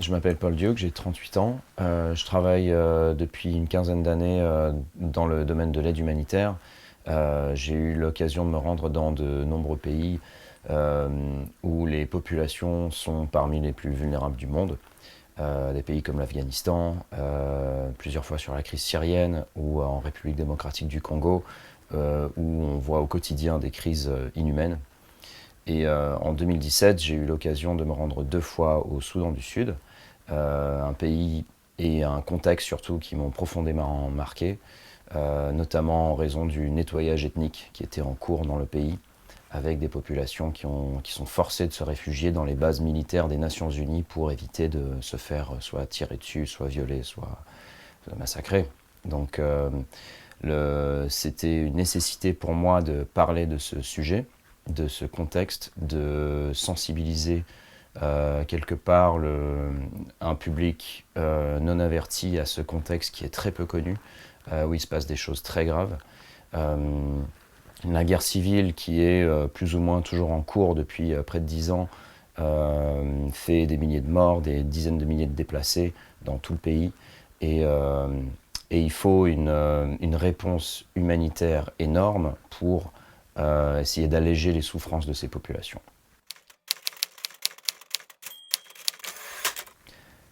Je m'appelle Paul Dieuc, j'ai 38 ans. Je travaille depuis une quinzaine d'années dans le domaine de l'aide humanitaire. J'ai eu l'occasion de me rendre dans de nombreux pays euh, où les populations sont parmi les plus vulnérables du monde. Des pays comme l'Afghanistan, plusieurs fois sur la crise syrienne ou en République démocratique du Congo, où on voit au quotidien des crises inhumaines. Et en 2017, j'ai eu l'occasion de me rendre 2 fois au Soudan du Sud, un pays et un contexte surtout qui m'ont profondément marqué, notamment en raison du nettoyage ethnique qui était en cours dans le pays, avec des populations qui sont forcées de se réfugier dans les bases militaires des Nations Unies pour éviter de se faire soit tirer dessus, soit violer, soit massacrer. Donc c'était une nécessité pour moi de parler de ce sujet, de ce contexte, de sensibiliser quelque part un public non averti à ce contexte qui est très peu connu, où il se passe des choses très graves. Euh, la guerre civile qui est plus ou moins toujours en cours depuis près de 10 ans fait des milliers de morts, des dizaines de milliers de déplacés dans tout le pays. Et, euh, et il faut une réponse humanitaire énorme pour essayer d'alléger les souffrances de ces populations.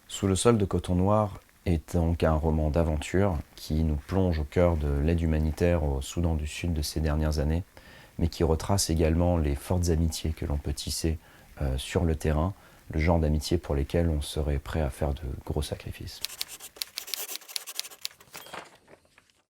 Sous le sol de coton noir est donc un roman d'aventure qui nous plonge au cœur de l'aide humanitaire au Soudan du Sud de ces dernières années, mais qui retrace également les fortes amitiés que l'on peut tisser sur le terrain, le genre d'amitié pour lesquelles on serait prêt à faire de gros sacrifices.